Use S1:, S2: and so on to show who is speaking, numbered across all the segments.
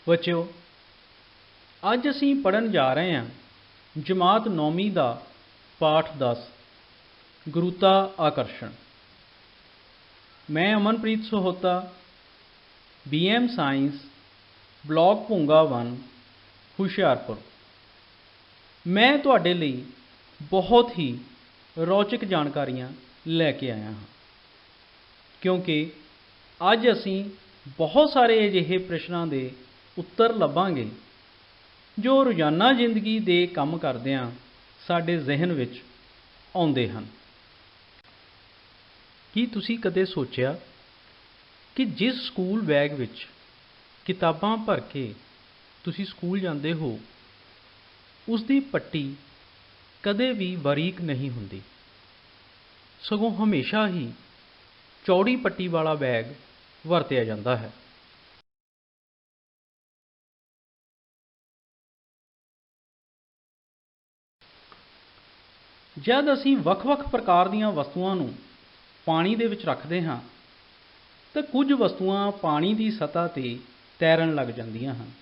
S1: बच्चों, अज असी पढ़न जा रहे हैं जमात 9वीं का पाठ 10 गुरुता आकर्षण। मैं Amanpreet Sohota BM science block Bhunga 1 Hoshiarpur. मैं तुहाडे लई बहुत ही रोचक जानकारियां लैके आया हाँ, क्योंकि अज असी बहुत सारे अजिहे प्रश्नों के उत्तर लभांगे जो रोज़ाना जिंदगी दे काम करदिआं साडे जहन विच आउंदे हन। की तुसी कदे सोचिया कि जिस स्कूल बैग विच किताबां भर के तुसी स्कूल जांदे हो उसकी पट्टी कदे भी बारीक नहीं हुंदी, सगों हमेशा ही चौड़ी पट्टी वाला बैग वरतिया जाता है। जद असी वख-वख प्रकार दीआं वस्तुआं नूं पानी दे विच रखदे हां तो कुछ वस्तुआं पानी की सतह ते तैरन लग जांदियां हन,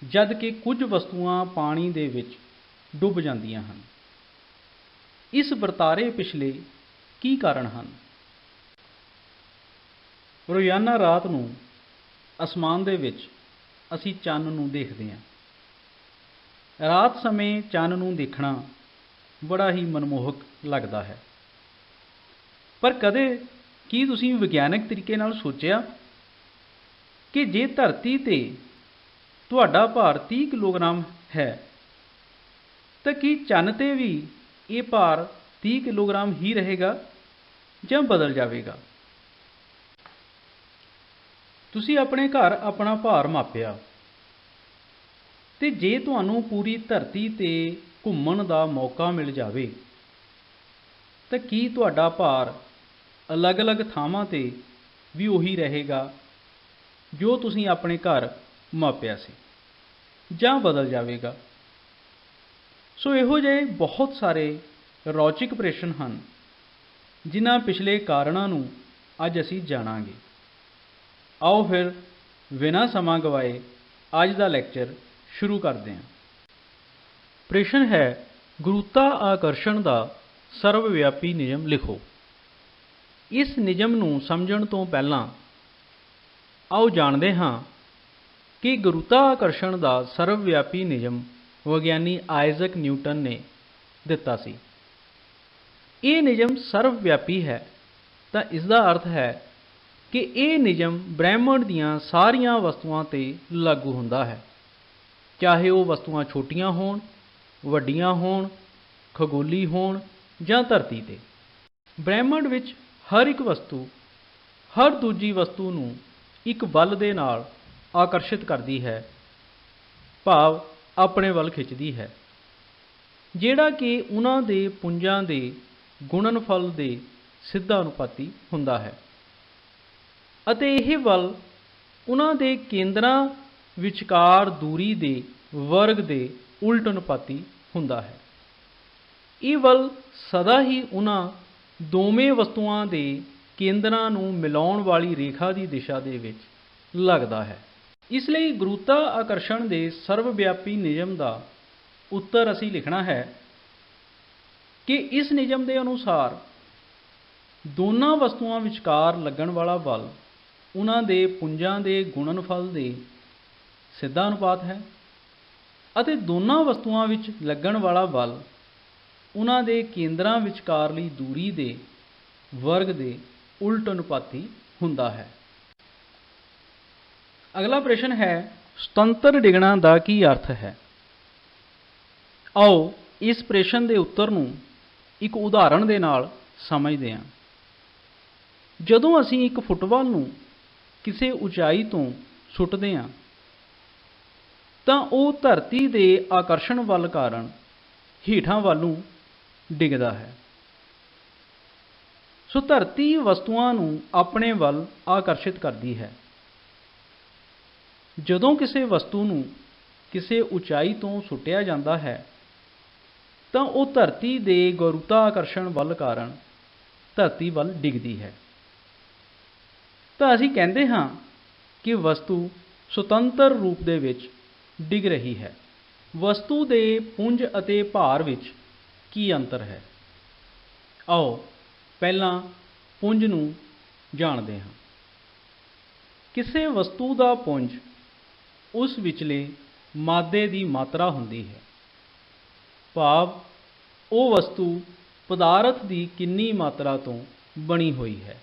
S1: जबकि कुछ वस्तुआं पानी दे विच डुब जांदियां हन। इस वर्तारे पिछले की कारण हन? रोज़ाना रात नूं आसमान दे विच असी चंन नूं देखदे हां। रात समय चंन नूं देखना बड़ा ही मनमोहक लगता है, पर कदे की तुसी विग्यानक तरीके नाल सोचिया कि जे धरती ते तुहाडा भार 30 किलोग्राम है तो की चंन ते भी ये भार 30 किलोग्राम ही रहेगा या बदल जाएगा? तुसी अपने घर अपना भार मापिया ते जे तुहानूं पूरी धरती ते घूमण दा मौका मिल जावे तो की तुहाडा भार अलग अलग थावां ते भी उही रहेगा जो तुसी अपने घर मापिया सी, जां बदल जाएगा? सो इहो जिहे बहुत सारे रोचक प्रश्न हैं जिन्हां पिछले कारणों नूं अज असी जाणांगे। आओ फिर बिना समा गवाए अज का लैक्चर शुरू करते हैं। प्रश्न है, गुरुता आकर्षण का सर्वव्यापी नियम लिखो। इस नियम नूं समझण तो पहलां आओ जानते हाँ कि गुरुता आकर्षण का सर्वव्यापी नियम विग्यानी आइजक न्यूटन ने दिता सी। ये नियम सर्वव्यापी है तो इसका अर्थ है कि यह नियम ब्रह्मंड दीआं सारियां वस्तुआं ते लागू हुंदा है, चाहे वो वस्तुआं छोटियां होण, वड्डियां होण, खगोली होण जां धरती ते। ब्रह्मंड विच हर एक वस्तु हर दूजी वस्तु नूं एक बल दे नाल आकर्षित करती है, भाव अपने वल खिंचती है, जिहड़ा कि उन्हां दे पुंजां दे गुणनफल दे सिद्धा अनुपाती हुंदा है ਅਤੇ ਇਹ बल उन्हां दे केंद्रां विचकार दूरी दे वर्ग दे उल्ट अनुपाती हुंदा है। ये बल सदा ही उन्हां दोवें वस्तुआं दे केंद्रां नूं मिलाउण वाली रेखा की दिशा दे विच लगदा है। इसलिए गुरुता आकर्षण के सर्वव्यापी नियम का उत्तर असी लिखना है कि इस नियम के अनुसार दोनों वस्तुओं विचकार लगन वाला बल उन्हां दे पुंजां दे गुणनफल दे सिद्धा अनुपात है अते दोनों वस्तुओं विच लगन वाला बल उन्हां दे केंद्रां विचकारली दूरी दे वर्ग दे उल्ट अनुपाती हुंदा है। अगला प्रश्न है, सुतंत्र डिगना का की अर्थ है? आओ इस प्रश्न के उत्तर नूं एक उदाहरण दे नाल समझदे हां। जदों असीं एक फुटबाल नूं किसी उचाई तो सुटदे हां तां ओह धरती के आकर्षण बल कारण हेठां वालों डिगदा है। सो धरती वस्तुआं नूं अपने वल आकर्षित करती है। जदों किसी वस्तु नूं किसी उचाई तो सुटिया जाता है तां ओह धरती के गुरुता आकर्षण बल कारण धरती वल डिगदी है। तो असीं कहते हाँ कि वस्तु ਸੁਤੰਤਰ ਰੂਪ ਦੇ ਵਿੱਚ ਡਿੱਗ ਰਹੀ ਹੈ। ਵਸਤੂ ਦੇ ਪੁੰਜ ਅਤੇ ਭਾਰ ਵਿੱਚ ਕੀ ਅੰਤਰ ਹੈ? ਆਓ ਪਹਿਲਾਂ ਪੁੰਜ ਨੂੰ ਜਾਣਦੇ ਹਾਂ। ਕਿਸੇ ਵਸਤੂ ਦਾ ਪੁੰਜ ਉਸ ਵਿਚਲੇ ਮਾਦੇ ਦੀ ਮਾਤਰਾ ਹੁੰਦੀ ਹੈ, ਭਾਵ ਉਹ ਵਸਤੂ ਪਦਾਰਥ ਦੀ ਕਿੰਨੀ ਮਾਤਰਾ ਤੋਂ ਬਣੀ ਹੋਈ ਹੈ।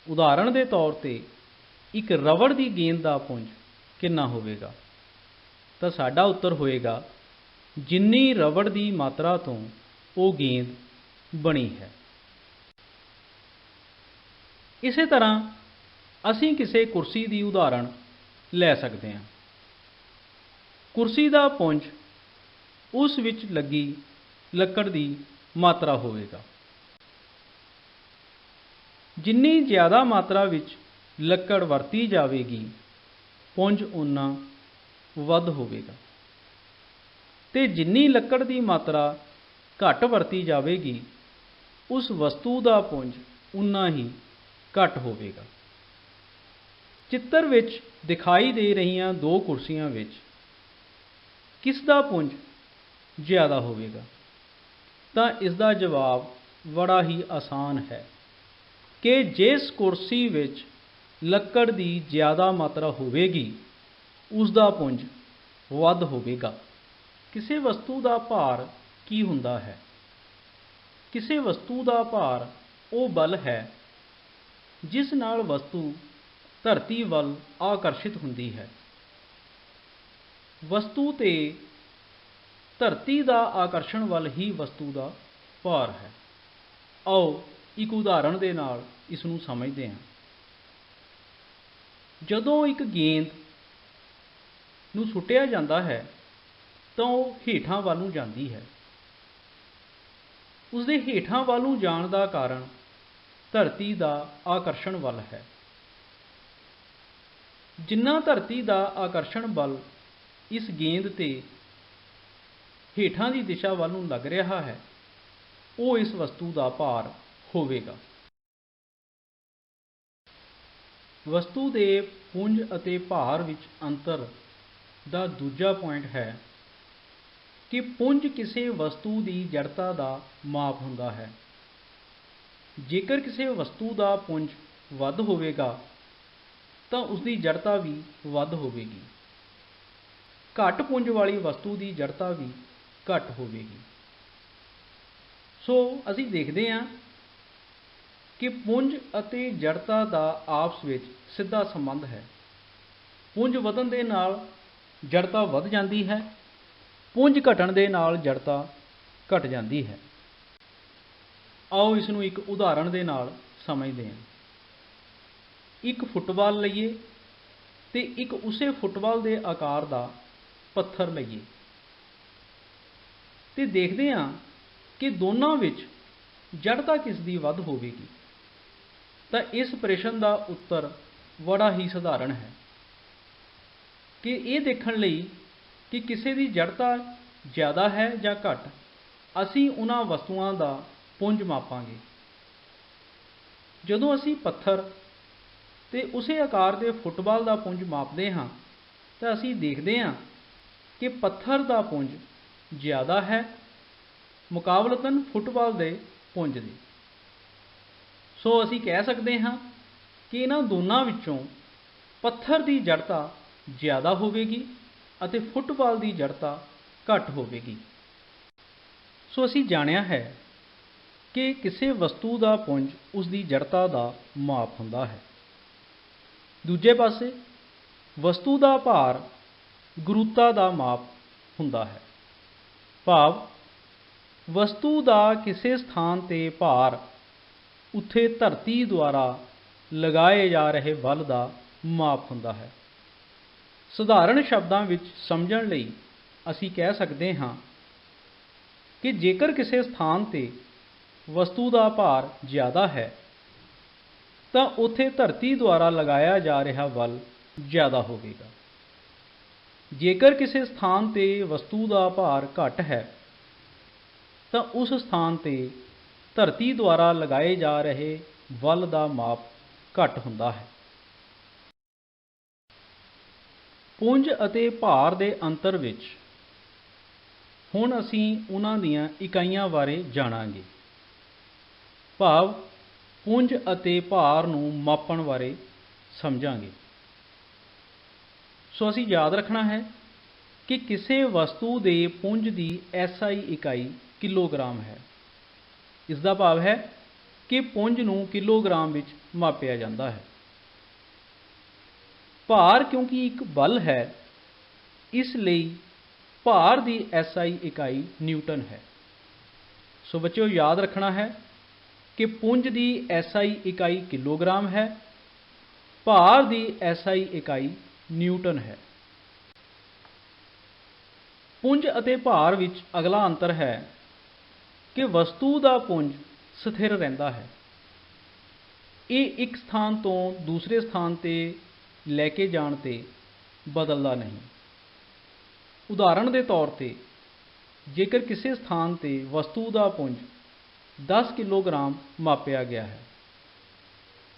S1: ਉਦਾਹਰਣ ਦੇ ਤੌਰ ਤੇ ਇੱਕ ਰਬੜ ਦੀ ਗੇਂਦ ਦਾ ਪੁੰਜ ਕਿੰਨਾ ਹੋਵੇਗਾ? ਤਾਂ ਸਾਡਾ ਉੱਤਰ ਹੋਏਗਾ ਜਿੰਨੀ ਰਬੜ ਦੀ ਮਾਤਰਾ ਤੋਂ ਉਹ ਗੇਂਦ ਬਣੀ ਹੈ। ਇਸੇ ਤਰ੍ਹਾਂ ਅਸੀਂ ਕਿਸੇ ਕੁਰਸੀ ਦੀ ਉਦਾਹਰਣ ਲੈ ਸਕਦੇ ਹਾਂ। ਕੁਰਸੀ ਦਾ ਪੁੰਜ ਉਸ ਵਿੱਚ ਲੱਗੀ ਲੱਕੜ ਦੀ ਮਾਤਰਾ ਹੋਵੇਗਾ। ਜਿੰਨੀ ਜ਼ਿਆਦਾ ਮਾਤਰਾ ਵਿੱਚ ਲੱਕੜ ਵਰਤੀ ਜਾਵੇਗੀ, ਪੁੰਜ ਉਨਾ ਵੱਧ ਹੋਵੇਗਾ, ਤੇ ਜਿੰਨੀ ਲੱਕੜ ਦੀ ਮਾਤਰਾ ਘੱਟ ਵਰਤੀ ਜਾਵੇਗੀ, ਉਸ ਵਸਤੂ ਦਾ ਪੁੰਜ ਉਨਾ ਹੀ ਘੱਟ ਹੋਵੇਗਾ। ਚਿੱਤਰ ਵਿੱਚ ਦਿਖਾਈ ਦੇ ਰਹੀਆਂ ਦੋ ਕੁਰਸੀਆਂ ਵਿੱਚ ਕਿਸ ਦਾ ਪੁੰਜ ਜ਼ਿਆਦਾ ਹੋਵੇਗਾ? ਤਾਂ ਇਸ ਦਾ ਜਵਾਬ ਬੜਾ ਹੀ ਆਸਾਨ ਹੈ ਕਿ ਜਿਸ ਕੁਰਸੀ ਵਿੱਚ ਲੱਕੜ ਦੀ ਜ਼ਿਆਦਾ ਮਾਤਰਾ ਹੋਵੇਗੀ, ਉਸ ਦਾ ਪੁੰਜ ਵੱਧ ਹੋਵੇਗਾ। ਕਿਸੇ ਵਸਤੂ ਦਾ ਭਾਰ ਕੀ ਹੁੰਦਾ ਹੈ? ਕਿਸੇ ਵਸਤੂ ਦਾ ਭਾਰ ਉਹ ਬਲ ਹੈ ਜਿਸ ਨਾਲ ਵਸਤੂ ਧਰਤੀ ਵੱਲ ਆਕਰਸ਼ਿਤ ਹੁੰਦੀ ਹੈ। ਵਸਤੂ ਤੇ ਧਰਤੀ ਦਾ ਆਕਰਸ਼ਣ ਵੱਲ ਹੀ ਵਸਤੂ ਦਾ ਭਾਰ ਹੈ। ਆਓ ਇੱਕ ਉਦਾਹਰਣ ਦੇ ਨਾਲ ਇਸ ਨੂੰ ਸਮਝਦੇ ਹਾਂ। ਜਦੋਂ ਇੱਕ ਗੇਂਦ ਨੂੰ ਸੁੱਟਿਆ ਜਾਂਦਾ ਹੈ ਤਾਂ ਉਹ ਹੇਠਾਂ ਵੱਲ ਨੂੰ ਜਾਂਦੀ ਹੈ। ਉਸਦੇ ਹੇਠਾਂ ਵੱਲ ਨੂੰ ਜਾਣ ਦਾ ਕਾਰਨ ਧਰਤੀ ਦਾ ਆਕਰਸ਼ਣ ਬਲ ਹੈ। ਜਿੰਨਾ ਧਰਤੀ ਦਾ ਆਕਰਸ਼ਣ ਬਲ ਇਸ ਗੇਂਦ ਤੇ ਹੇਠਾਂ ਦੀ ਦਿਸ਼ਾ ਵੱਲ ਨੂੰ ਲੱਗ ਰਿਹਾ ਹੈ, ਉਹ ਇਸ ਵਸਤੂ ਦਾ ਭਾਰ ਹੋਵੇਗਾ। ਵਸਤੂ ਦੇ ਪੁੰਜ ਅਤੇ ਭਾਰ ਵਿੱਚ ਅੰਤਰ ਦਾ ਦੂਜਾ ਪੁਆਇੰਟ ਹੈ ਕਿ ਪੁੰਜ ਕਿਸੇ ਵਸਤੂ ਦੀ ਜੜਤਾ ਦਾ ਮਾਪ ਹੁੰਦਾ ਹੈ। ਜੇਕਰ ਕਿਸੇ ਵਸਤੂ ਦਾ ਪੁੰਜ ਵੱਧ ਹੋਵੇਗਾ ਤਾਂ ਉਸਦੀ ਜੜਤਾ ਵੀ ਵੱਧ ਹੋਵੇਗੀ। ਘੱਟ ਪੁੰਜ ਵਾਲੀ ਵਸਤੂ ਦੀ ਜੜਤਾ ਵੀ ਘੱਟ ਹੋਵੇਗੀ। ਸੋ ਅਸੀਂ ਦੇਖਦੇ ਹਾਂ ਕਿ ਪੁੰਜ ਅਤੇ ਜੜਤਾ ਦਾ ਆਪਸ ਵਿੱਚ ਸਿੱਧਾ ਸੰਬੰਧ ਹੈ। ਪੁੰਜ ਵਧਣ ਦੇ ਨਾਲ ਜੜਤਾ ਵੱਧ ਜਾਂਦੀ ਹੈ, ਪੁੰਜ ਘਟਣ ਦੇ ਨਾਲ ਜੜਤਾ ਘਟ ਜਾਂਦੀ ਹੈ। ਆਓ ਇਸ ਨੂੰ ਇੱਕ ਉਦਾਹਰਣ ਦੇ ਨਾਲ ਸਮਝਦੇ ਹਾਂ। ਇੱਕ ਫੁੱਟਬਾਲ ਲਈਏ ਤੇ ਇੱਕ ਉਸੇ ਫੁੱਟਬਾਲ ਦੇ ਆਕਾਰ ਦਾ ਪੱਥਰ ਲਈਏ ਤੇ ਦੇਖਦੇ ਹਾਂ ਕਿ ਦੋਨਾਂ ਵਿੱਚ ਜੜਤਾ ਕਿਸ ਦੀ ਵੱਧ ਹੋਵੇਗੀ। ਤਾਂ ਇਸ ਪ੍ਰਸ਼ਨ ਦਾ ਉੱਤਰ ਬੜਾ ਹੀ ਸਧਾਰਨ ਹੈ ਕਿ ਇਹ ਦੇਖਣ ਲਈ ਕਿ ਕਿਸੇ ਦੀ ਜੜਤਾ ਜ਼ਿਆਦਾ ਹੈ ਜਾਂ ਘੱਟ, ਅਸੀਂ ਉਹਨਾਂ ਵਸਤੂਆਂ ਦਾ ਪੁੰਜ ਮਾਪਾਂਗੇ। ਜਦੋਂ ਅਸੀਂ ਪੱਥਰ ਤੇ ਉਸੇ ਆਕਾਰ ਦੇ ਫੁੱਟਬਾਲ ਦਾ ਪੁੰਜ ਮਾਪਦੇ ਹਾਂ ਤਾਂ ਅਸੀਂ ਦੇਖਦੇ ਹਾਂ ਕਿ ਪੱਥਰ ਦਾ ਪੁੰਜ ਜ਼ਿਆਦਾ ਹੈ ਮੁਕਾਬਲਤਨ ਫੁੱਟਬਾਲ ਦੇ ਪੁੰਜ ਦੇ। ਸੋ ਅਸੀਂ ਕਹਿ ਸਕਦੇ ਹਾਂ ਕਿ ਇਹਨਾਂ ਦੋਨਾਂ ਵਿੱਚੋਂ ਪੱਥਰ ਦੀ ਜੜਤਾ ਜ਼ਿਆਦਾ ਹੋਵੇਗੀ ਅਤੇ ਫੁੱਟਬਾਲ ਦੀ ਜੜਤਾ ਘੱਟ ਹੋਵੇਗੀ। ਸੋ ਅਸੀਂ ਜਾਣਿਆ ਹੈ ਕਿ ਕਿਸੇ ਵਸਤੂ ਦਾ ਪੁੰਜ ਉਸ ਦੀ ਜੜਤਾ ਦਾ ਮਾਪ ਹੁੰਦਾ ਹੈ। ਦੂਜੇ ਪਾਸੇ ਵਸਤੂ ਦਾ ਭਾਰ ਗੁਰੂਤਾ ਦਾ ਮਾਪ ਹੁੰਦਾ ਹੈ, ਭਾਵ ਵਸਤੂ ਦਾ ਕਿਸੇ ਸਥਾਨ ਤੇ ਭਾਰ ਉੱਥੇ ਧਰਤੀ ਦੁਆਰਾ ਲਗਾਏ ਜਾ ਰਹੇ ਬਲ ਦਾ ਮਾਪ ਹੁੰਦਾ ਹੈ। ਸਧਾਰਨ ਸ਼ਬਦਾਂ ਵਿੱਚ ਸਮਝਣ ਲਈ ਅਸੀਂ ਕਹਿ ਸਕਦੇ ਹਾਂ ਕਿ ਜੇਕਰ ਕਿਸੇ ਸਥਾਨ ਤੇ ਵਸਤੂ ਦਾ ਭਾਰ ਜ਼ਿਆਦਾ ਹੈ ਤਾਂ ਉੱਥੇ ਧਰਤੀ ਦੁਆਰਾ ਲਗਾਇਆ ਜਾ ਰਿਹਾ ਬਲ ਜ਼ਿਆਦਾ ਹੋਵੇਗਾ। ਜੇਕਰ ਕਿਸੇ ਸਥਾਨ ਤੇ ਵਸਤੂ ਦਾ ਭਾਰ ਘੱਟ ਹੈ ਤਾਂ ਉਸ ਸਥਾਨ ਤੇ ਧਰਤੀ ਦੁਆਰਾ ਲਗਾਏ ਜਾ ਰਹੇ ਬਲ ਦਾ ਮਾਪ ਘੱਟ ਹੁੰਦਾ ਹੈ। ਪੁੰਜ ਅਤੇ ਭਾਰ ਦੇ ਅੰਤਰ ਵਿੱਚ ਹੁਣ ਅਸੀਂ ਉਹਨਾਂ ਦੀਆਂ ਇਕਾਈਆਂ ਬਾਰੇ ਜਾਣਾਂਗੇ। ਭਾਵ ਪੁੰਜ ਅਤੇ ਭਾਰ ਨੂੰ ਮਾਪਣ ਬਾਰੇ ਸਮਝਾਂਗੇ। ਸੋ ਅਸੀਂ ਯਾਦ ਰੱਖਣਾ ਹੈ ਕਿ ਕਿਸੇ ਵਸਤੂ ਦੇ ਪੁੰਜ ਦੀ SI ਇਕਾਈ ਕਿਲੋਗ੍ਰਾਮ ਹੈ। ਇਸ ਦਾ ਭਾਵ ਹੈ ਕਿ ਪੁੰਜ ਨੂੰ ਕਿਲੋਗ੍ਰਾਮ ਵਿੱਚ ਮਾਪਿਆ ਜਾਂਦਾ ਹੈ। ਭਾਰ ਕਿਉਂਕਿ ਇੱਕ ਬਲ ਹੈ, ਇਸ ਲਈ ਭਾਰ ਦੀ SI ਇਕਾਈ ਨਿਊਟਨ ਹੈ। ਸੋ ਬੱਚਿਓ ਯਾਦ ਰੱਖਣਾ ਹੈ ਕਿ ਪੁੰਜ ਦੀ SI ਇਕਾਈ ਕਿਲੋਗ੍ਰਾਮ ਹੈ, ਭਾਰ ਦੀ SI ਇਕਾਈ ਨਿਊਟਨ ਹੈ। ਪੁੰਜ ਅਤੇ ਭਾਰ ਵਿੱਚ ਅਗਲਾ ਅੰਤਰ ਹੈ ਕਿ ਵਸਤੂ ਦਾ ਪੁੰਜ ਸਥਿਰ ਰਹਿੰਦਾ ਹੈ। ਇਹ ਇੱਕ ਸਥਾਨ ਤੋਂ ਦੂਸਰੇ ਸਥਾਨ 'ਤੇ ਲੈ ਕੇ ਜਾਣ 'ਤੇ ਬਦਲਦਾ ਨਹੀਂ। ਉਦਾਹਰਣ ਦੇ ਤੌਰ 'ਤੇ ਜੇਕਰ ਕਿਸੇ ਸਥਾਨ 'ਤੇ ਵਸਤੂ ਦਾ ਪੁੰਜ 10 ਕਿਲੋਗ੍ਰਾਮ ਮਾਪਿਆ ਗਿਆ ਹੈ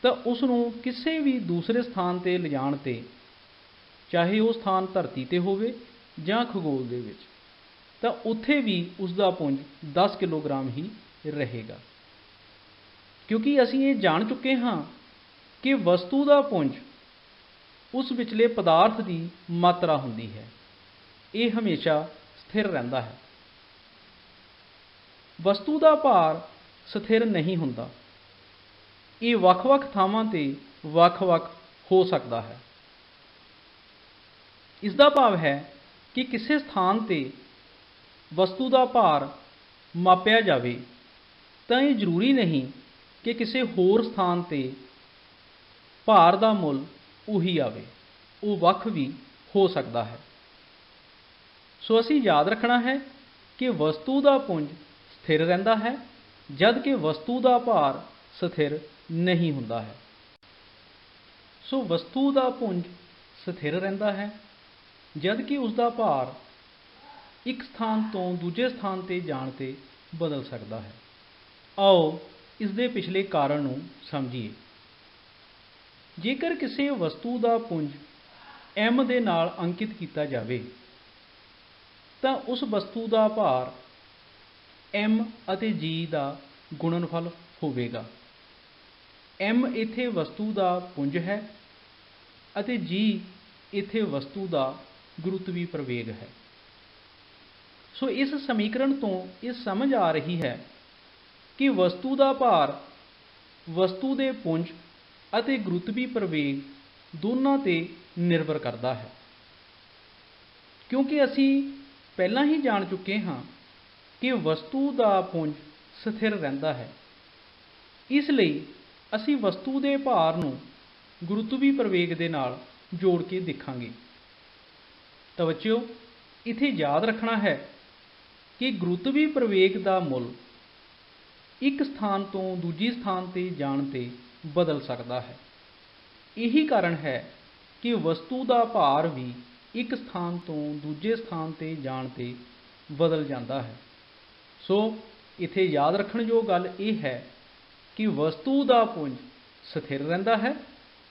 S1: ਤਾਂ ਉਸ ਨੂੰ ਕਿਸੇ ਵੀ ਦੂਸਰੇ ਸਥਾਨ 'ਤੇ ਲਿਜਾਣ 'ਤੇ, ਚਾਹੇ ਉਹ ਸਥਾਨ ਧਰਤੀ 'ਤੇ ਹੋਵੇ ਜਾਂ ਖਗੋਲ ਦੇ ਵਿੱਚ, ਤਾਂ ਉੱਥੇ ਵੀ ਉਸ ਦਾ ਪੁੰਜ 10 ਕਿਲੋਗ੍ਰਾਮ ਹੀ ਰਹੇਗਾ। ਕਿਉਂਕਿ ਅਸੀਂ ਇਹ ਜਾਣ ਚੁੱਕੇ ਹਾਂ ਕਿ ਵਸਤੂ ਦਾ ਪੁੰਜ ਉਸ ਵਿਚਲੇ ਪਦਾਰਥ ਦੀ ਮਾਤਰਾ ਹੁੰਦੀ ਹੈ, ਇਹ ਹਮੇਸ਼ਾ ਸਥਿਰ ਰਹਿੰਦਾ ਹੈ। ਵਸਤੂ ਦਾ ਭਾਰ ਸਥਿਰ ਨਹੀਂ ਹੁੰਦਾ, ਇਹ ਵੱਖ-ਵੱਖ ਥਾਵਾਂ 'ਤੇ ਵੱਖ-ਵੱਖ ਹੋ ਸਕਦਾ ਹੈ। ਇਸ ਦਾ ਭਾਵ ਹੈ ਕਿ ਕਿਸੇ ਸਥਾਨ 'ਤੇ ਵਸਤੂ ਦਾ ਭਾਰ ਮਾਪਿਆ ਜਾਵੇ ਤਾਂ ਇਹ ਜ਼ਰੂਰੀ ਨਹੀਂ ਕਿ ਕਿਸੇ ਹੋਰ ਸਥਾਨ 'ਤੇ ਭਾਰ ਦਾ ਮੁੱਲ ਉਹੀ ਆਵੇ, ਉਹ ਵੱਖ ਵੀ ਹੋ ਸਕਦਾ ਹੈ। ਸੋ ਅਸੀਂ ਯਾਦ ਰੱਖਣਾ ਹੈ ਕਿ ਵਸਤੂ ਦਾ ਪੁੰਜ ਸਥਿਰ ਰਹਿੰਦਾ ਹੈ, ਜਦ ਕਿ ਵਸਤੂ ਦਾ ਭਾਰ ਸਥਿਰ ਨਹੀਂ ਹੁੰਦਾ ਹੈ। ਸੋ ਵਸਤੂ ਦਾ ਪੁੰਜ ਸਥਿਰ ਰਹਿੰਦਾ ਹੈ, ਜਦ ਕਿ ਉਸ ਦਾ ਭਾਰ ਇੱਕ ਸਥਾਨ ਤੋਂ ਦੂਜੇ ਸਥਾਨ 'ਤੇ ਜਾਣ 'ਤੇ ਬਦਲ ਸਕਦਾ ਹੈ। ਆਓ ਇਸ ਦੇ ਪਿਛਲੇ ਕਾਰਨ ਨੂੰ ਸਮਝੀਏ। ਜੇਕਰ ਕਿਸੇ ਵਸਤੂ ਦਾ ਪੁੰਜ m ਦੇ ਨਾਲ ਅੰਕਿਤ ਕੀਤਾ ਜਾਵੇ ਤਾਂ ਉਸ ਵਸਤੂ ਦਾ ਭਾਰ m ਅਤੇ g ਦਾ ਗੁਣਨਫਲ ਹੋਵੇਗਾ। m ਇੱਥੇ ਵਸਤੂ ਦਾ ਪੁੰਜ ਹੈ ਅਤੇ g ਇੱਥੇ ਵਸਤੂ ਦਾ ਗੁਰੁਤਵੀ ਪ੍ਰਵੇਗ ਹੈ। ਸੋ ਇਸ ਸਮੀਕਰਨ ਤੋਂ ਇਹ ਸਮਝ ਆ ਰਹੀ ਹੈ ਕਿ ਵਸਤੂ ਦਾ ਭਾਰ ਵਸਤੂ ਦੇ ਪੁੰਜ ਅਤੇ ਗੁਰੁਤਵੀ ਪ੍ਰਵੇਗ ਦੋਨਾਂ 'ਤੇ ਨਿਰਭਰ ਕਰਦਾ ਹੈ। ਕਿਉਂਕਿ ਅਸੀਂ ਪਹਿਲਾਂ ਹੀ ਜਾਣ ਚੁੱਕੇ ਹਾਂ ਕਿ ਵਸਤੂ ਦਾ ਪੁੰਜ ਸਥਿਰ ਰਹਿੰਦਾ ਹੈ, ਇਸ ਲਈ ਅਸੀਂ ਵਸਤੂ ਦੇ ਭਾਰ ਨੂੰ ਗੁਰੁਤਵੀ ਪ੍ਰਵੇਗ ਦੇ ਨਾਲ ਜੋੜ ਕੇ ਦੇਖਾਂਗੇ। ਤਾਂ ਬੱਚਿਓ ਇੱਥੇ ਯਾਦ ਰੱਖਣਾ ਹੈ ਕਿ ਗੁਰੁਤਵੀ ਪ੍ਰਵੇਗ ਦਾ ਮੁੱਲ ਇੱਕ ਸਥਾਨ ਤੋਂ ਦੂਜੀ ਸਥਾਨ 'ਤੇ ਜਾਣ 'ਤੇ ਬਦਲ ਸਕਦਾ ਹੈ। ਇਹੀ ਕਾਰਨ ਹੈ ਕਿ ਵਸਤੂ ਦਾ ਭਾਰ ਵੀ ਇੱਕ ਸਥਾਨ ਤੋਂ ਦੂਜੇ ਸਥਾਨ 'ਤੇ ਜਾਣ 'ਤੇ ਬਦਲ ਜਾਂਦਾ ਹੈ। ਸੋ ਇੱਥੇ ਯਾਦ ਰੱਖਣ ਯੋਗ ਗੱਲ ਇਹ ਹੈ ਕਿ ਵਸਤੂ ਦਾ ਪੁੰਜ ਸਥਿਰ ਰਹਿੰਦਾ ਹੈ,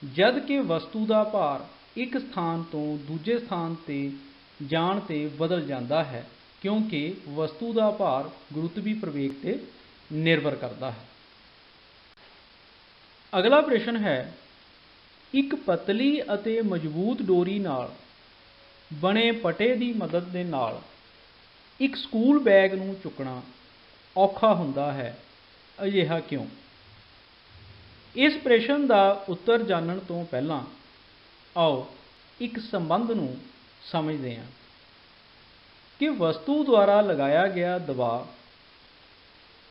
S1: ਜਦ ਕਿ ਵਸਤੂ ਦਾ ਭਾਰ ਇੱਕ ਸਥਾਨ ਤੋਂ ਦੂਜੇ ਸਥਾਨ 'ਤੇ ਜਾਣ 'ਤੇ ਬਦਲ ਜਾਂਦਾ ਹੈ, ਕਿਉਂਕਿ ਵਸਤੂ ਦਾ ਭਾਰ ਗੁਰੁਤਵੀ ਪ੍ਰਵੇਗ 'ਤੇ ਨਿਰਭਰ ਕਰਦਾ ਹੈ। ਅਗਲਾ ਪ੍ਰਸ਼ਨ ਹੈ, ਇੱਕ ਪਤਲੀ ਅਤੇ ਮਜ਼ਬੂਤ ਡੋਰੀ ਨਾਲ ਬਣੇ ਪਟੇ ਦੀ ਮਦਦ ਦੇ ਨਾਲ ਇੱਕ ਸਕੂਲ ਬੈਗ ਨੂੰ ਚੁੱਕਣਾ ਔਖਾ ਹੁੰਦਾ ਹੈ, ਅਜਿਹਾ ਕਿਉਂ? ਇਸ ਪ੍ਰਸ਼ਨ ਦਾ ਉੱਤਰ ਜਾਣਨ ਤੋਂ ਪਹਿਲਾਂ ਆਓ ਇੱਕ ਸੰਬੰਧ ਨੂੰ ਸਮਝਦੇ ਹਾਂ ਕਿ ਵਸਤੂ ਦੁਆਰਾ ਲਗਾਇਆ ਗਿਆ ਦਬਾਅ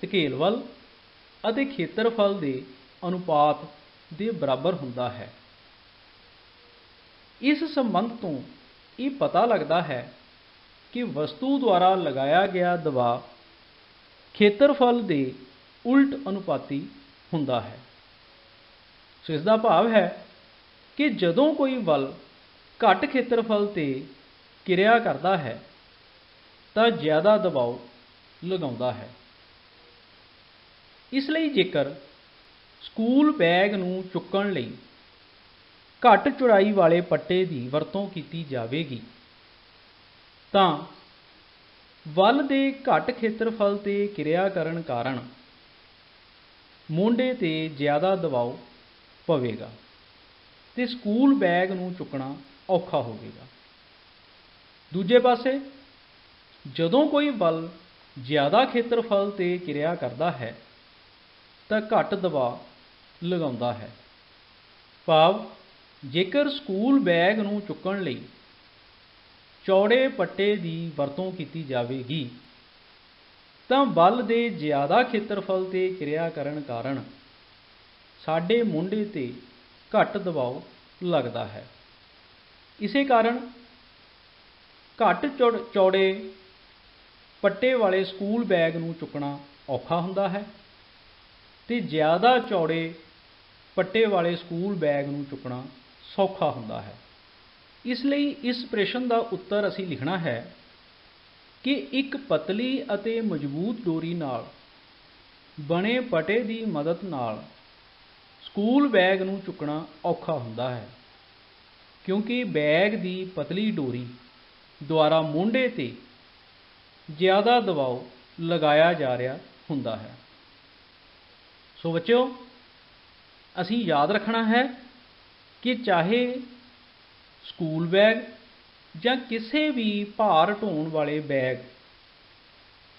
S1: ਧਕੇਲਵਲ ਅਤੇ ਖੇਤਰਫਲ ਦੇ ਅਨੁਪਾਤ ਦੇ ਬਰਾਬਰ ਹੁੰਦਾ ਹੈ। ਇਸ ਸੰਬੰਧ ਤੋਂ ਇਹ ਪਤਾ ਲੱਗਦਾ ਹੈ ਕਿ ਵਸਤੂ ਦੁਆਰਾ ਲਗਾਇਆ ਗਿਆ ਦਬਾਅ ਖੇਤਰਫਲ ਦੇ ਉਲਟ ਅਨੁਪਾਤੀ ਹੁੰਦਾ ਹੈ। ਸੋ ਇਸ ਦਾ ਭਾਵ ਹੈ ਕਿ ਜਦੋਂ ਕੋਈ ਬਲ ਘੱਟ ਖੇਤਰਫਲ 'ਤੇ ਕਿਰਿਆ ਕਰਦਾ ਹੈ ਤਾਂ ਜ਼ਿਆਦਾ ਦਬਾਅ ਲਗਾਉਂਦਾ ਹੈ। ਇਸ ਲਈ ਜੇਕਰ ਸਕੂਲ ਬੈਗ ਨੂੰ ਚੁੱਕਣ ਲਈ ਘੱਟ ਚੌੜਾਈ ਵਾਲੇ ਪੱਟੇ ਦੀ ਵਰਤੋਂ ਕੀਤੀ ਜਾਵੇਗੀ ਤਾਂ ਵੱਲ ਦੇ ਘੱਟ ਖੇਤਰਫਲ 'ਤੇ ਕਿਰਿਆ ਕਰਨ ਕਾਰਨ ਮੋਢੇ 'ਤੇ ਜ਼ਿਆਦਾ ਦਬਾਅ ਪਵੇਗਾ ਅਤੇ ਸਕੂਲ ਬੈਗ ਨੂੰ ਚੁੱਕਣਾ ਔਖਾ ਹੋਵੇਗਾ। ਦੂਜੇ ਪਾਸੇ ਜਦੋਂ ਕੋਈ ਬਲ ਜ਼ਿਆਦਾ ਖੇਤਰਫਲ 'ਤੇ ਕਿਰਿਆ ਕਰਦਾ ਹੈ ਤਾਂ ਘੱਟ ਦਬਾਅ ਲਗਾਉਂਦਾ ਹੈ। ਭਾਵ ਜੇਕਰ ਸਕੂਲ ਬੈਗ ਨੂੰ ਚੁੱਕਣ ਲਈ ਚੌੜੇ ਪੱਟੇ ਦੀ ਵਰਤੋਂ ਕੀਤੀ ਜਾਵੇਗੀ ਤਾਂ ਬਲ ਦੇ ਜ਼ਿਆਦਾ ਖੇਤਰਫਲ 'ਤੇ ਕਿਰਿਆ ਕਰਨ ਕਾਰਨ ਸਾਡੇ ਮੋਢੇ 'ਤੇ ਘੱਟ ਦਬਾਅ ਲੱਗਦਾ ਹੈ। ਇਸੇ ਕਾਰਨ ਘੱਟ ਚੌੜੇ ਪੱਟੇ ਵਾਲੇ ਸਕੂਲ ਬੈਗ ਨੂੰ ਚੁੱਕਣਾ ਔਖਾ ਹੁੰਦਾ ਹੈ ਅਤੇ ਜ਼ਿਆਦਾ ਚੌੜੇ ਪੱਟੇ ਵਾਲੇ ਸਕੂਲ ਬੈਗ ਨੂੰ ਚੁੱਕਣਾ ਸੌਖਾ ਹੁੰਦਾ ਹੈ। ਇਸ ਲਈ ਇਸ ਪ੍ਰਸ਼ਨ ਦਾ ਉੱਤਰ ਅਸੀਂ ਲਿਖਣਾ ਹੈ ਕਿ ਇੱਕ ਪਤਲੀ ਅਤੇ ਮਜ਼ਬੂਤ ਡੋਰੀ ਨਾਲ ਬਣੇ ਪੱਟੇ ਦੀ ਮਦਦ ਨਾਲ ਸਕੂਲ ਬੈਗ ਨੂੰ ਚੁੱਕਣਾ ਔਖਾ ਹੁੰਦਾ ਹੈ, ਕਿਉਂਕਿ ਬੈਗ ਦੀ ਪਤਲੀ ਡੋਰੀ ਦੁਆਰਾ ਮੋਢੇ 'ਤੇ ਜ਼ਿਆਦਾ ਦਬਾਅ ਲਗਾਇਆ ਜਾ ਰਿਹਾ ਹੁੰਦਾ ਹੈ। ਸੋ ਬੱਚਿਓ, ਅਸੀਂ ਯਾਦ ਰੱਖਣਾ ਹੈ ਕਿ ਚਾਹੇ ਸਕੂਲ ਬੈਗ ਜਾਂ ਕਿਸੇ ਵੀ ਭਾਰ ਢੋਣ ਵਾਲੇ ਬੈਗ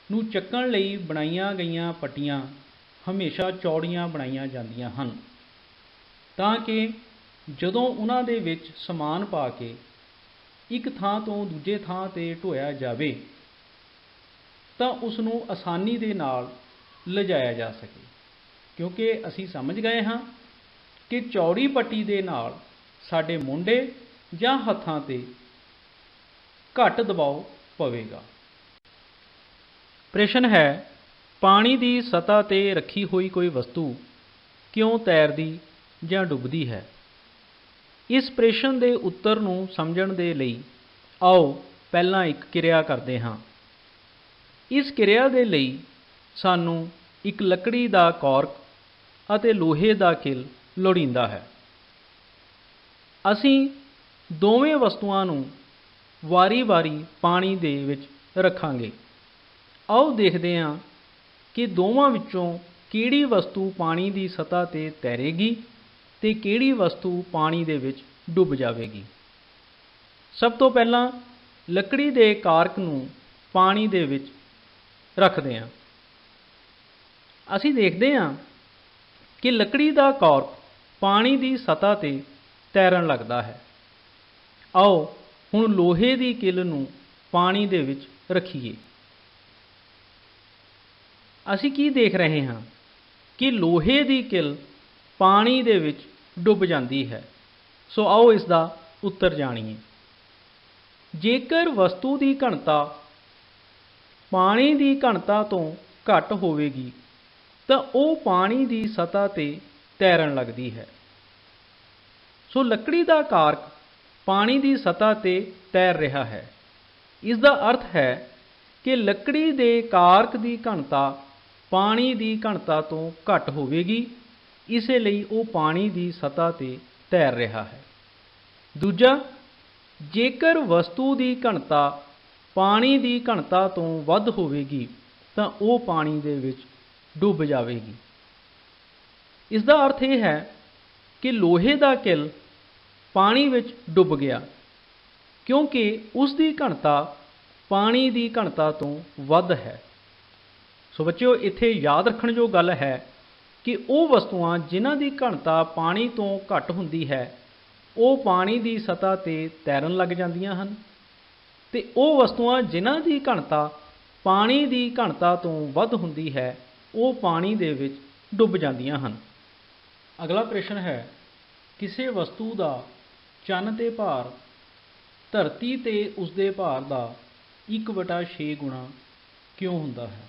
S1: ਨੂੰ ਚੱਕਣ ਲਈ ਬਣਾਈਆਂ ਗਈਆਂ ਪੱਟੀਆਂ ਹਮੇਸ਼ਾ ਚੌੜੀਆਂ ਬਣਾਈਆਂ ਜਾਂਦੀਆਂ ਹਨ, ਤਾਂ ਕਿ ਜਦੋਂ ਉਹਨਾਂ ਦੇ ਵਿੱਚ ਸਮਾਨ ਪਾ ਕੇ ਇੱਕ ਥਾਂ ਤੋਂ ਦੂਜੇ ਥਾਂ 'ਤੇ ਢੋਇਆ ਜਾਵੇ ਤਾਂ ਉਸ ਨੂੰ ਆਸਾਨੀ ਦੇ ਨਾਲ ਲਿਜਾਇਆ ਜਾ ਸਕੇ। ਕਿਉਂਕਿ ਅਸੀਂ ਸਮਝ ਗਏ ਹਾਂ ਕਿ ਚੌੜੀ ਪੱਟੀ ਦੇ ਨਾਲ ਸਾਡੇ ਮੋਢੇ ਜਾਂ ਹੱਥਾਂ 'ਤੇ ਘੱਟ ਦਬਾਅ ਪਵੇਗਾ। ਪ੍ਰਸ਼ਨ ਹੈ, ਪਾਣੀ ਦੀ ਸਤ੍ਹਾ 'ਤੇ ਰੱਖੀ ਹੋਈ ਕੋਈ ਵਸਤੂ ਕਿਉਂ ਤੈਰਦੀ ਜਾਂ ਡੁੱਬਦੀ ਹੈ? ਇਸ ਪ੍ਰਸ਼ਨ ਦੇ ਉੱਤਰ ਨੂੰ ਸਮਝਣ ਦੇ ਲਈ ਆਓ ਪਹਿਲਾਂ ਇੱਕ ਕਿਰਿਆ ਕਰਦੇ ਹਾਂ। ਇਸ ਕਿਰਿਆ ਦੇ ਲਈ ਸਾਨੂੰ ਇੱਕ ਲੱਕੜੀ ਦਾ ਕਾਰਕ ਅਤੇ ਲੋਹੇ ਦਾ ਕਿੱਲ ਲੋੜੀਂਦਾ ਹੈ। ਅਸੀਂ ਦੋਵੇਂ ਵਸਤੂਆਂ ਨੂੰ ਵਾਰੀ-ਵਾਰੀ ਪਾਣੀ ਦੇ ਵਿੱਚ ਰੱਖਾਂਗੇ। ਆਓ ਦੇਖਦੇ ਹਾਂ ਕਿ ਦੋਵਾਂ ਵਿੱਚੋਂ ਕਿਹੜੀ ਵਸਤੂ ਪਾਣੀ ਦੀ ਸਤ੍ਹਾ 'ਤੇ ਤੈਰੇਗੀ ਅਤੇ ਕਿਹੜੀ ਵਸਤੂ ਪਾਣੀ ਦੇ ਵਿੱਚ ਡੁੱਬ ਜਾਵੇਗੀ। ਸਭ ਤੋਂ ਪਹਿਲਾਂ ਲੱਕੜੀ ਦੇ ਕਾਰਕ ਨੂੰ ਪਾਣੀ ਦੇ ਵਿੱਚ ਰੱਖਦੇ ਹਾਂ। ਅਸੀਂ ਦੇਖਦੇ ਹਾਂ ਕਿ ਲੱਕੜੀ ਦਾ ਕਾਰਕ ਪਾਣੀ ਦੀ ਸਤ੍ਹਾ 'ਤੇ ਤੈਰਨ ਲੱਗਦਾ ਹੈ। ਆਓ ਹੁਣ ਲੋਹੇ ਦੀ ਕਿੱਲ ਨੂੰ ਪਾਣੀ ਦੇ ਵਿੱਚ ਰੱਖੀਏ। ਅਸੀਂ ਕੀ ਦੇਖ ਰਹੇ ਹਾਂ ਕਿ ਲੋਹੇ ਦੀ ਕਿੱਲ ਪਾਣੀ ਦੇ ਵਿੱਚ ਡੁੱਬ ਜਾਂਦੀ ਹੈ। ਸੋ ਆਓ ਇਸ ਦਾ ਉੱਤਰ ਜਾਣੀਏ। ਜੇਕਰ ਵਸਤੂ ਦੀ ਘਣਤਾ ਪਾਣੀ ਦੀ ਘਣਤਾ ਤੋਂ ਘੱਟ ਹੋਵੇਗੀ ਤਾਂ ਉਹ ਪਾਣੀ ਦੀ ਸਤ੍ਹਾ 'ਤੇ ਤੈਰਨ ਲੱਗਦੀ ਹੈ। ਸੋ ਲੱਕੜੀ ਦਾ ਕਾਰਕ ਪਾਣੀ ਦੀ ਸਤ੍ਹਾ 'ਤੇ ਤੈਰ ਰਿਹਾ ਹੈ। ਇਸ ਦਾ ਅਰਥ ਹੈ ਕਿ ਲੱਕੜੀ ਦੇ ਕਾਰਕ ਦੀ ਘਣਤਾ ਪਾਣੀ ਦੀ ਘਣਤਾ ਤੋਂ ਘੱਟ ਹੋਵੇਗੀ, ਇਸੇ ਲਈ ਉਹ ਪਾਣੀ ਦੀ ਸਤ੍ਹਾ 'ਤੇ ਤੈਰ ਰਿਹਾ ਹੈ। ਦੂਜਾ, ਜੇਕਰ ਵਸਤੂ ਦੀ ਘਣਤਾ ਪਾਣੀ ਦੀ ਘਣਤਾ ਤੋਂ ਵੱਧ ਹੋਵੇਗੀ ਤਾਂ ਉਹ ਪਾਣੀ ਦੇ ਵਿੱਚ ਡੁੱਬ ਜਾਵੇਗੀ। ਇਸ ਦਾ ਅਰਥ ਇਹ ਹੈ ਕਿ ਲੋਹੇ ਦਾ ਕਿੱਲ ਪਾਣੀ ਵਿੱਚ ਡੁੱਬ ਗਿਆ, ਕਿਉਂਕਿ ਉਸ ਦੀ ਘਣਤਾ ਪਾਣੀ ਦੀ ਘਣਤਾ ਤੋਂ ਵੱਧ ਹੈ। ਸੋ ਬੱਚਿਓ, ਇੱਥੇ ਯਾਦ ਰੱਖਣ ਯੋਗ ਗੱਲ ਹੈ ਕਿ ਉਹ ਵਸਤੂਆਂ ਜਿਨ੍ਹਾਂ ਦੀ ਘਣਤਾ ਪਾਣੀ ਤੋਂ ਘੱਟ ਹੁੰਦੀ ਹੈ ਉਹ ਪਾਣੀ ਦੀ ਸਤ੍ਹਾ 'ਤੇ ਤੈਰਨ ਲੱਗ ਜਾਂਦੀਆਂ ਹਨ, ਅਤੇ ਉਹ ਵਸਤੂਆਂ ਜਿਨ੍ਹਾਂ ਦੀ ਘਣਤਾ ਪਾਣੀ ਦੀ ਘਣਤਾ ਤੋਂ ਵੱਧ ਹੁੰਦੀ ਹੈ ਉਹ ਪਾਣੀ ਦੇ ਵਿੱਚ ਡੁੱਬ ਜਾਂਦੀਆਂ ਹਨ। ਅਗਲਾ ਪ੍ਰਸ਼ਨ ਹੈ, ਕਿਸੇ ਵਸਤੂ ਦਾ ਚੰਨ 'ਤੇ ਭਾਰ ਧਰਤੀ 'ਤੇ ਉਸਦੇ ਭਾਰ ਦਾ 1/6 ਗੁਣਾ ਕਿਉਂ ਹੁੰਦਾ ਹੈ?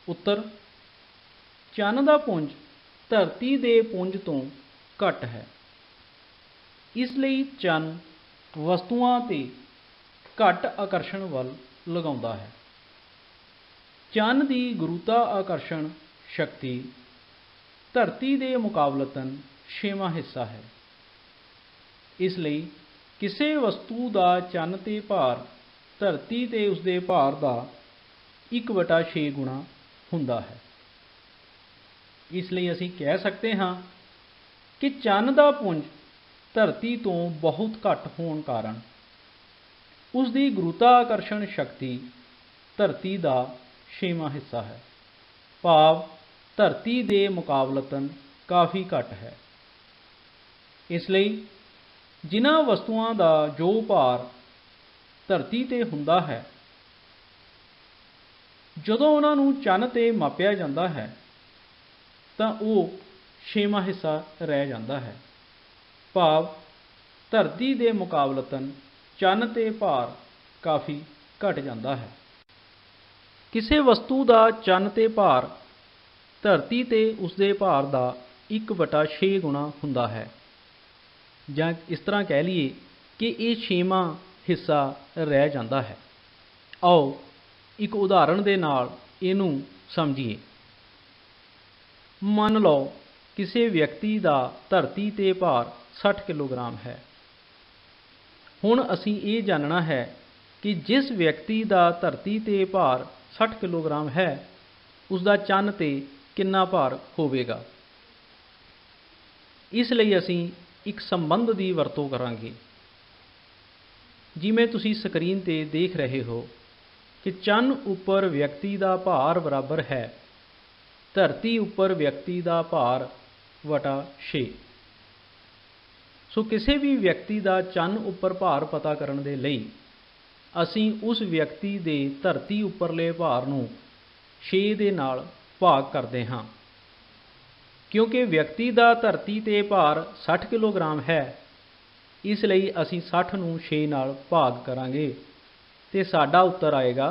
S1: ਉੱਤਰ, ਚੰਨ ਦਾ ਪੁੰਜ ਧਰਤੀ ਦੇ ਪੁੰਜ ਤੋਂ ਘੱਟ ਹੈ। ਇਸ ਲਈ ਚੰਨ ਵਸਤੂਆਂ 'ਤੇ ਘੱਟ ਆਕਰਸ਼ਣ ਵੱਲ ਲਗਾਉਂਦਾ ਹੈ। ਚੰਨ ਦੀ ਗੁਰੂਤਾ ਆਕਰਸ਼ਣ ਸ਼ਕਤੀ ਧਰਤੀ ਦੇ ਮੁਕਾਬਲਤਨ 6ਵਾਂ ਹਿੱਸਾ ਹੈ। ਇਸ ਲਈ ਕਿਸੇ ਵਸਤੂ ਦਾ ਚੰਨ 'ਤੇ ਭਾਰ ਧਰਤੀ 'ਤੇ ਉਸਦੇ ਭਾਰ ਦਾ 1/6 ਗੁਣਾ ਹੁੰਦਾ ਹੈ। ਇਸ ਲਈ ਅਸੀਂ ਕਹਿ ਸਕਦੇ ਹਾਂ ਕਿ ਚੰਨ ਦਾ ਪੁੰਜ ਧਰਤੀ ਤੋਂ ਬਹੁਤ ਘੱਟ ਹੋਣ ਕਾਰਨ ਉਸ ਦੀ ਗੁਰੂਤਾਕਰਸ਼ਣ ਸ਼ਕਤੀ ਧਰਤੀ ਦਾ 6ਵਾਂ ਹਿੱਸਾ ਹੈ, ਭਾਵ ਧਰਤੀ ਦੇ ਮੁਕਾਬਲਤਨ ਕਾਫੀ ਘੱਟ ਹੈ। ਇਸ ਲਈ ਜਿਨ੍ਹਾਂ ਵਸਤੂਆਂ ਦਾ ਜੋ ਭਾਰ ਧਰਤੀ 'ਤੇ ਹੁੰਦਾ ਹੈ, ਜਦੋਂ ਉਹਨਾਂ ਨੂੰ ਚੰਨ 'ਤੇ ਮਾਪਿਆ ਜਾਂਦਾ ਹੈ ਤਾਂ ਉਹ 6ਵਾਂ ਹਿੱਸਾ ਰਹਿ ਜਾਂਦਾ ਹੈ, ਭਾਵ ਧਰਤੀ ਦੇ ਮੁਕਾਬਲਤਨ ਚੰਨ 'ਤੇ ਭਾਰ ਕਾਫੀ ਘਟ ਜਾਂਦਾ ਹੈ। ਕਿਸੇ ਵਸਤੂ ਦਾ ਚੰਨ 'ਤੇ ਭਾਰ ਧਰਤੀ 'ਤੇ ਉਸਦੇ ਭਾਰ ਦਾ 1/6 ਗੁਣਾ ਹੁੰਦਾ ਹੈ, ਜਾਂ ਇਸ ਤਰ੍ਹਾਂ ਕਹਿ ਲਈਏ ਕਿ ਇਹ 6ਵਾਂ ਹਿੱਸਾ ਰਹਿ ਜਾਂਦਾ ਹੈ। ਆਓ ਇੱਕ ਉਦਾਹਰਣ ਦੇ ਨਾਲ ਇਹਨੂੰ ਸਮਝੀਏ। ਮੰਨ ਲਓ ਕਿਸੇ ਵਿਅਕਤੀ ਦਾ ਧਰਤੀ 'ਤੇ ਭਾਰ 60 ਕਿਲੋਗ੍ਰਾਮ ਹੈ। ਹੁਣ ਅਸੀਂ ਇਹ ਜਾਣਨਾ ਹੈ ਕਿ ਜਿਸ ਵਿਅਕਤੀ ਦਾ ਧਰਤੀ 'ਤੇ ਭਾਰ 60 ਕਿਲੋਗ੍ਰਾਮ ਹੈ, ਉਸ ਦਾ ਚੰਨ 'ਤੇ ਕਿੰਨਾ ਭਾਰ ਹੋਵੇਗਾ। ਇਸ ਲਈ ਅਸੀਂ ਇੱਕ ਸੰਬੰਧ ਦੀ ਵਰਤੋਂ ਕਰਾਂਗੇ। ਜਿਵੇਂ ਤੁਸੀਂ ਸਕਰੀਨ 'ਤੇ ਦੇਖ ਰਹੇ ਹੋ ਕਿ ਚੰਨ ਉੱਪਰ ਵਿਅਕਤੀ ਦਾ ਭਾਰ ਬਰਾਬਰ ਹੈ ਧਰਤੀ ਉੱਪਰ ਵਿਅਕਤੀ ਦਾ ਭਾਰ ਵਟਾ 6। ਸੋ ਕਿਸੇ ਵੀ ਵਿਅਕਤੀ ਦਾ ਚੰਨ ਉੱਪਰ ਭਾਰ ਪਤਾ ਕਰਨ ਦੇ ਲਈ ਅਸੀਂ ਉਸ ਵਿਅਕਤੀ ਦੇ ਧਰਤੀ ਉੱਪਰਲੇ ਭਾਰ ਨੂੰ 6 ਦੇ ਨਾਲ ਭਾਗ ਕਰਦੇ ਹਾਂ। ਕਿਉਂਕਿ ਵਿਅਕਤੀ ਦਾ ਧਰਤੀ 'ਤੇ ਭਾਰ 60 ਕਿਲੋਗ੍ਰਾਮ ਹੈ, ਇਸ ਲਈ ਅਸੀਂ 60 ਨੂੰ 6 ਨਾਲ ਭਾਗ ਕਰਾਂਗੇ ਤੇ ਸਾਡਾ ਉੱਤਰ ਆਏਗਾ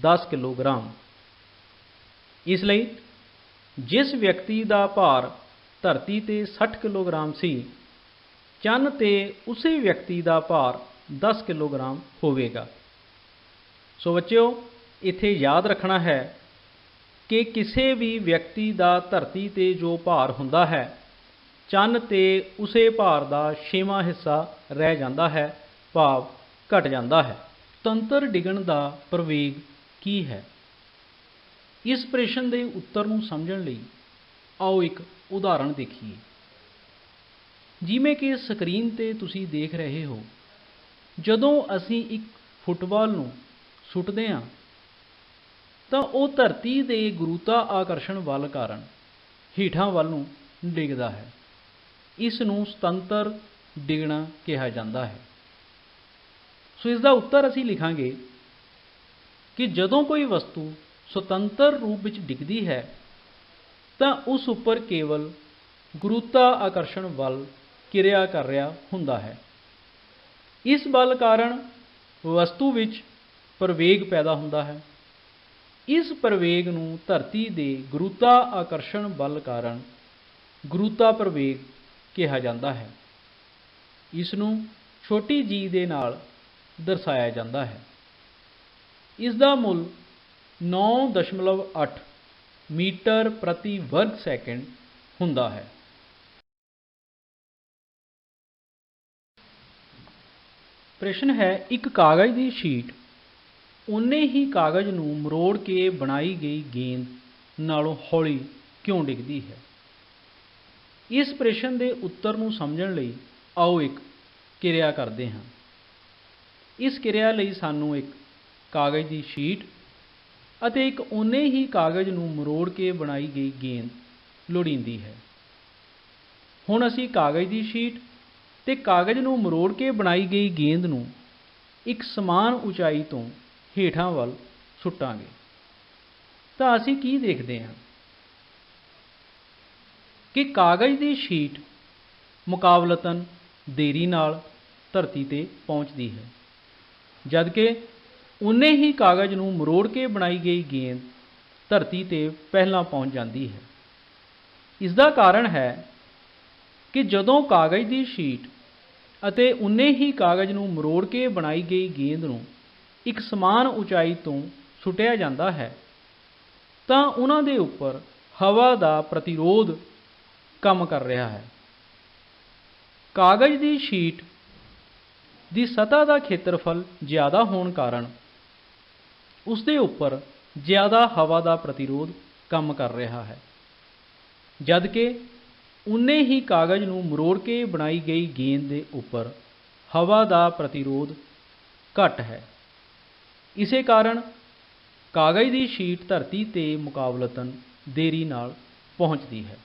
S1: 10 ਕਿਲੋਗ੍ਰਾਮ। ਇਸ ਲਈ ਜਿਸ ਵਿਅਕਤੀ ਦਾ ਭਾਰ ਧਰਤੀ 'ਤੇ 60 ਕਿਲੋਗ੍ਰਾਮ ਸੀ, ਚੰਨ 'ਤੇ ਉਸੇ ਵਿਅਕਤੀ ਦਾ ਭਾਰ 10 ਕਿਲੋਗ੍ਰਾਮ ਹੋਵੇਗਾ। ਸੋ ਬੱਚਿਓ, ਇੱਥੇ ਯਾਦ ਰੱਖਣਾ ਹੈ ਕਿ ਕਿਸੇ ਵੀ ਵਿਅਕਤੀ ਦਾ ਧਰਤੀ 'ਤੇ ਜੋ ਭਾਰ ਹੁੰਦਾ ਹੈ, ਚੰਨ 'ਤੇ ਉਸੇ ਭਾਰ ਦਾ 6ਵਾਂ ਹਿੱਸਾ ਰਹਿ ਜਾਂਦਾ ਹੈ, ਭਾਵ ਘਟ ਜਾਂਦਾ ਹੈ। ਸੁਤੰਤਰ ਡਿੱਗਣ ਦਾ ਪ੍ਰਵੇਗ ਕੀ ਹੈ? ਇਸ ਪ੍ਰਸ਼ਨ ਦੇ ਉੱਤਰ ਨੂੰ ਸਮਝਣ ਲਈ ਆਓ ਇੱਕ ਉਦਾਹਰਣ ਦੇਖੀਏ। ਜਿਵੇਂ ਕਿ ਸਕਰੀਨ 'ਤੇ ਤੁਸੀਂ ਦੇਖ ਰਹੇ ਹੋ, ਜਦੋਂ ਅਸੀਂ ਇੱਕ ਫੁੱਟਬਾਲ ਨੂੰ ਸੁੱਟਦੇ ਹਾਂ ਤਾਂ ਉਹ ਧਰਤੀ ਦੇ ਗੁਰੂਤਾਕਰਸ਼ਣ ਬਲ ਕਾਰਨ ਹੇਠਾਂ ਵੱਲ ਨੂੰ ਡਿੱਗਦਾ ਹੈ। ਇਸ ਨੂੰ ਸੁਤੰਤਰ ਡਿੱਗਣਾ ਕਿਹਾ ਜਾਂਦਾ ਹੈ। ਸੋ ਇਸ ਦਾ ਉੱਤਰ ਅਸੀਂ ਲਿਖਾਂਗੇ ਕਿ ਜਦੋਂ ਕੋਈ ਵਸਤੂ ਸੁਤੰਤਰ ਰੂਪ ਵਿੱਚ ਡਿੱਗਦੀ ਹੈ ਤਾਂ ਉਸ ਉੱਪਰ ਕੇਵਲ ਗੁਰੂਤਾਕਰਸ਼ਣ ਬਲ ਕਿਰਿਆ ਕਰ ਰਿਹਾ ਹੁੰਦਾ ਹੈ। ਇਸ ਬਲ ਕਾਰਨ ਵਸਤੂ ਵਿੱਚ ਪ੍ਰਵੇਗ ਪੈਦਾ ਹੁੰਦਾ ਹੈ। ਇਸ ਪ੍ਰਵੇਗ ਨੂੰ ਧਰਤੀ ਦੇ ਗੁਰੂਤਾਕਰਸ਼ਣ ਬਲ ਕਾਰਨ ਗੁਰੂਤਾ ਪ੍ਰਵੇਗ ਕਿਹਾ ਜਾਂਦਾ ਹੈ। ਇਸ ਨੂੰ ਛੋਟੀ ਜੀ ਦੇ ਨਾਲ ਦਰਸਾਇਆ ਜਾਂਦਾ ਹੈ। ਇਸ ਦਾ ਮੁੱਲ 9.8 ਮੀਟਰ ਪ੍ਰਤੀ ਵਰਗ ਸੈਕਿੰਡ ਹੁੰਦਾ ਹੈ। ਪ੍ਰਸ਼ਨ ਹੈ, ਇੱਕ ਕਾਗਜ਼ ਦੀ ਸ਼ੀਟ ਉਨੇ ਹੀ ਕਾਗਜ਼ ਨੂੰ ਮਰੋੜ ਕੇ ਬਣਾਈ ਗਈ ਗੇਂਦ ਨਾਲੋਂ ਹੌਲੀ ਕਿਉਂ ਡਿੱਗਦੀ ਹੈ? ਇਸ ਪ੍ਰਸ਼ਨ ਦੇ ਉੱਤਰ ਨੂੰ ਸਮਝਣ ਲਈ ਆਓ ਇੱਕ ਕਿਰਿਆ ਕਰਦੇ ਹਾਂ। ਇਸ ਕਿਰਿਆ ਲਈ ਸਾਨੂੰ ਇੱਕ ਕਾਗਜ਼ ਦੀ ਸ਼ੀਟ ਅਤੇ ਇੱਕ ਉਨੇ ਹੀ ਕਾਗਜ਼ ਨੂੰ ਮਰੋੜ ਕੇ ਬਣਾਈ ਗਈ ਗੇਂਦ ਲੋੜੀਂਦੀ ਹੈ। ਹੁਣ ਅਸੀਂ ਕਾਗਜ਼ ਦੀ ਸ਼ੀਟ ਤੇ ਕਾਗਜ਼ ਨੂੰ ਮਰੋੜ ਕੇ ਬਣਾਈ ਗਈ ਗੇਂਦ ਨੂੰ ਇੱਕ ਸਮਾਨ ਉਚਾਈ ਤੋਂ ਹੇਠਾਂ ਵੱਲ ਸੁੱਟਾਂਗੇ ਤਾਂ ਅਸੀਂ ਕੀ ਦੇਖਦੇ ਹਾਂ ਕਿ ਕਾਗਜ਼ ਦੀ ਸ਼ੀਟ ਮੁਕਾਬਲਤਨ ਦੇਰੀ ਨਾਲ ਧਰਤੀ 'ਤੇ ਪਹੁੰਚਦੀ ਹੈ, ਜਦਕਿ ਉਨੇ ਹੀ ਕਾਗਜ਼ ਨੂੰ ਮਰੋੜ ਕੇ ਬਣਾਈ ਗਈ ਗੇਂਦ ਧਰਤੀ 'ਤੇ ਪਹਿਲਾਂ ਪਹੁੰਚ ਜਾਂਦੀ ਹੈ। ਇਸ ਦਾ ਕਾਰਨ ਹੈ ਕਿ ਜਦੋਂ ਕਾਗਜ਼ ਦੀ ਸ਼ੀਟ ਅਤੇ ਉਨੇ ਹੀ ਕਾਗਜ਼ ਨੂੰ ਮਰੋੜ ਕੇ ਬਣਾਈ ਗਈ ਗੇਂਦ ਨੂੰ ਇੱਕ ਸਮਾਨ ਉਚਾਈ ਤੋਂ ਸੁੱਟਿਆ ਜਾਂਦਾ ਹੈ ਤਾਂ ਉਹਨਾਂ ਦੇ ਉੱਪਰ ਹਵਾ ਦਾ ਪ੍ਰਤੀਰੋਧ ਕੰਮ ਕਰ ਰਿਹਾ ਹੈ। ਕਾਗਜ਼ ਦੀ ਸ਼ੀਟ ਦੀ ਸਤ੍ਹਾ ਦਾ ਖੇਤਰਫਲ ਜ਼ਿਆਦਾ ਹੋਣ ਕਾਰਨ ਉਸ ਦੇ ਉੱਪਰ ਜ਼ਿਆਦਾ ਹਵਾ ਦਾ ਪ੍ਰਤੀਰੋਧ ਕੰਮ ਕਰ ਰਿਹਾ ਹੈ, ਜਦ ਕਿ ਉਨੇ ਹੀ ਕਾਗਜ਼ ਨੂੰ ਮਰੋੜ ਕੇ ਬਣਾਈ ਗਈ ਗੇਂਦ ਦੇ ਉੱਪਰ ਹਵਾ ਦਾ ਪ੍ਰਤੀਰੋਧ ਘੱਟ ਹੈ। ਇਸੇ ਕਾਰਨ ਕਾਗਜ਼ ਦੀ ਸ਼ੀਟ ਧਰਤੀ 'ਤੇ ਮੁਕਾਬਲਤਨ ਦੇਰੀ ਨਾਲ ਪਹੁੰਚਦੀ ਹੈ।